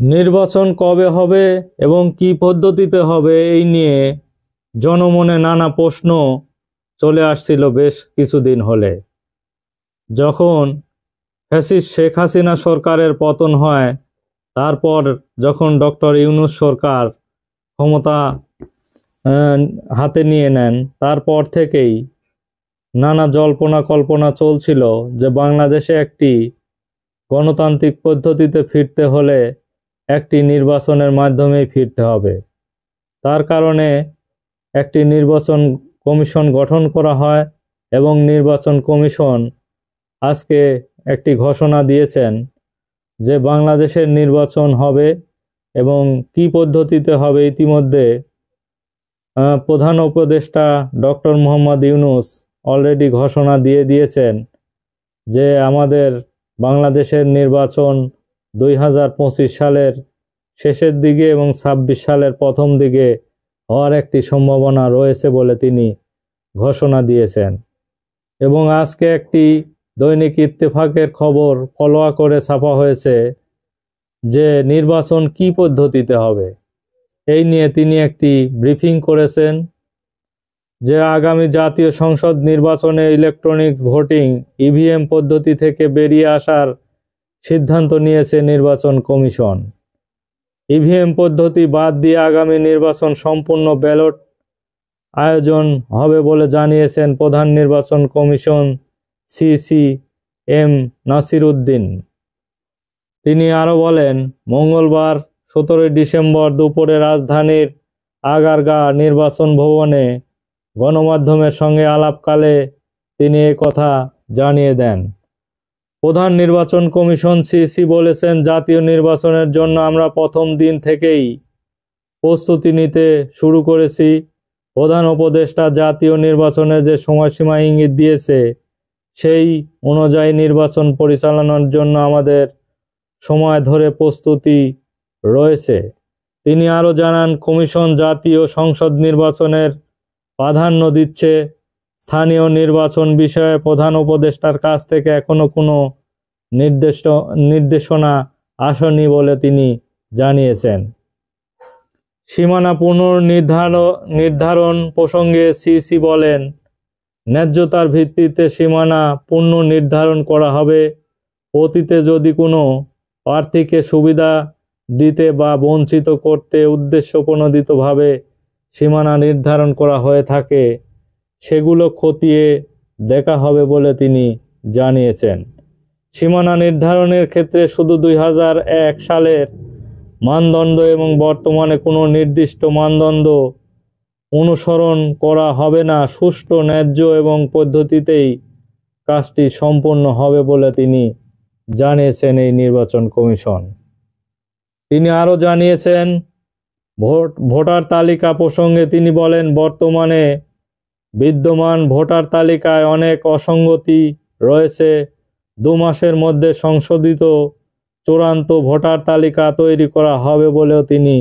নির্বাচন কবে হবে এবং কি পদ্ধতিতে হবে এই নিয়ে জনমনে নানা প্রশ্ন চলে আসছিল বেশ কিছুদিন হলে। যখন ফ্যাসিস্ট শেখ হাসিনা সরকারের পতন হয়, তারপর যখন ডক্টর ইউনূস সরকার ক্ষমতা আহ, হাতে নিয়ে নেন, তারপর থেকেই নানা জল্পনা কল্পনা চলছিল যে বাংলাদেশে একটি গণতান্ত্রিক পদ্ধতিতে ফিরতে হলে একটি নির্বাচনের মাধ্যমেই ফিরতে হবে। তার কারণে একটি নির্বাচন কমিশন গঠন করা হয় এবং নির্বাচন কমিশন আজকে একটি ঘোষণা দিয়েছেন যে বাংলাদেশের নির্বাচন হবে এবং কি পদ্ধতিতে হবে। ইতিমধ্যে প্রধান উপদেষ্টা ডক্টর মোহাম্মদ ইউনূস অলরেডি ঘোষণা দিয়ে দিয়েছেন যে আমাদের বাংলাদেশের নির্বাচন 2025 সালের শেষের দিকে এবং 26 সালের প্রথম দিকে হওয়ার একটি সম্ভাবনা রয়েছে বলে তিনি ঘোষণা দিয়েছেন। এবং আজকে একটি দৈনিক ইত্তেফাকের খবর ফলোয়া করে ছাপা হয়েছে যে নির্বাচন কি পদ্ধতিতে হবে এই নিয়ে তিনি একটি ব্রিফিং করেছেন যে আগামী জাতীয় সংসদ নির্বাচনে ইলেকট্রনিক্স ভোটিং ইভিএম পদ্ধতি থেকে বেরিয়ে আসার সিদ্ধান্ত নিয়েছে নির্বাচন কমিশন। ইভিএম পদ্ধতি বাদ দিয়ে আগামী নির্বাচন সম্পূর্ণ ব্যালট আয়োজন হবে বলে জানিয়েছেন প্রধান নির্বাচন commission CC M Nasir Uddin. তিনি আরও বলেন, মঙ্গলবার 17 ডিসেম্বর দুপুরে রাজধানীর আগারগাঁ নির্বাচন ভবনে গণমাধ্যমের সঙ্গে আলাপকালে তিনি এ কথা জানিয়ে দেন। প্রধান নির্বাচন কমিশন সিসি বলেছেন, জাতীয় নির্বাচনের জন্য আমরা প্রথম দিন থেকেই প্রস্তুতি নিতে শুরু করেছি। প্রধান উপদেষ্টা জাতীয় নির্বাচনে যে সময়সীমা ইঙ্গিত দিয়েছে সেই অনুযায়ী নির্বাচন পরিচালনার জন্য আমাদের সময় ধরে প্রস্তুতি রয়েছে। তিনি আরও জানান, কমিশন জাতীয় সংসদ নির্বাচনের প্রাধান্য দিচ্ছে। স্থানীয় নির্বাচন বিষয়ে প্রধান উপদেষ্টার কাছ থেকে এখনো কোনো নির্দেশনা আসেনি বলে তিনি জানিয়েছেন। সীমানা পুনর্নির্ধারণ প্রসঙ্গে সিসি বলেন, ন্যায্যতার ভিত্তিতে সীমানা পুনর্নির্ধারণ করা হবে। অতীতে যদি কোনো প্রার্থীকে সুবিধা দিতে বা বঞ্চিত করতে উদ্দেশ্যপ্রণোদিতভাবে সীমানা নির্ধারণ করা হয়ে থাকে সেগুলো খতিয়ে দেখা হবে বলে তিনি জানিয়েছেন। সীমানা নির্ধারণের ক্ষেত্রে শুধু 2001 সালের মানদণ্ড এবং বর্তমানে কোনো নির্দিষ্ট মানদণ্ড অনুসরণ করা হবে না, সুষ্ঠু ন্যায্য এবং পদ্ধতিতেই কাজটি সম্পন্ন হবে বলে তিনি জানিয়েছেন এই নির্বাচন কমিশন। তিনি আরও জানিয়েছেন, ভোটার তালিকা প্রসঙ্গে তিনি বলেন, বর্তমানে বিদ্যমান ভোটার তালিকায় অনেক অসঙ্গতি রয়েছে। 2 মাসের মধ্যে সংশোধিত চূড়ান্ত ভোটার তালিকা তৈরি করা হবে বলেও তিনি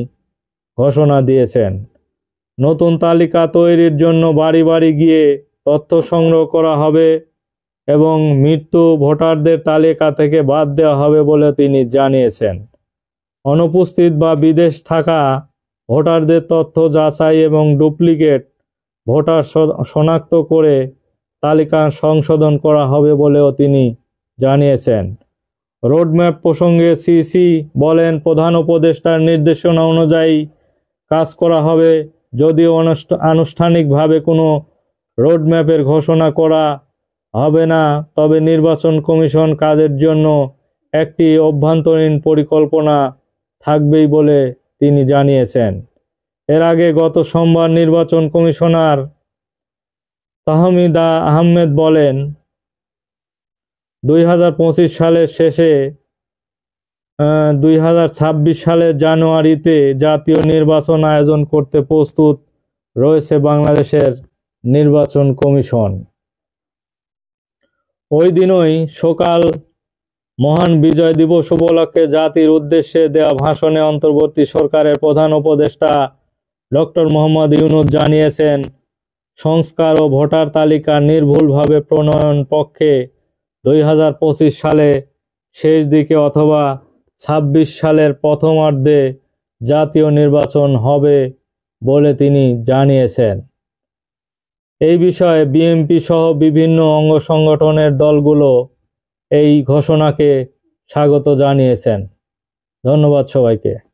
ঘোষণা দিয়েছেন। নতুন তালিকা তৈরির জন্য বাড়ি বাড়ি গিয়ে তথ্য সংগ্রহ করা হবে এবং মৃত্যু ভোটারদের তালিকা থেকে বাদ দেওয়া হবে বলে তিনি জানিয়েছেন। অনুপস্থিত বা বিদেশ থাকা ভোটারদের তথ্য যাচাই এবং ডুপ্লিকেট ভোটার শনাক্ত করে তালিকা সংশোধন করা হবে বলেও তিনি জানিয়েছেন। রোডম্যাপ প্রসঙ্গে সিসি বলেন, প্রধান উপদেষ্টার নির্দেশনা অনুযায়ী কাজ করা হবে। যদিও আনুষ্ঠানিকভাবে কোনো রোডম্যাপের ঘোষণা করা হবে না, তবে নির্বাচন কমিশন কাজের জন্য একটি অভ্যন্তরীণ পরিকল্পনা থাকবেই বলে তিনি জানিয়েছেন। এর আগে গত সোমবার নির্বাচন কমিশনার তাহমিদা আহমেদ বলেন, 2025 সালের শেষে 2026 সালের জানুয়ারিতে জাতীয় নির্বাচন আয়োজন করতে প্রস্তুত রয়েছে বাংলাদেশের নির্বাচন কমিশন। ওই দিনই সকাল মহান বিজয় দিবস উপলক্ষে জাতির উদ্দেশ্যে দেওয়া ভাষণে অন্তর্বর্তী সরকারের প্রধান উপদেষ্টা ডক্টর মোহাম্মদ ইউনূস জানিয়েছেন, সংস্কার ও ভোটার তালিকা নির্ভুলভাবে প্রণয়ন পক্ষে 2025 সালে শেষ দিকে অথবা 2026 সালের প্রথমার্ধে জাতীয় নির্বাচন হবে বলে তিনি জানিয়েছেন। এই বিষয়ে বিএনপি সহ বিভিন্ন অঙ্গ সংগঠনের দলগুলো এই ঘোষণাকে স্বাগত জানিয়েছেন। ধন্যবাদ সবাইকে।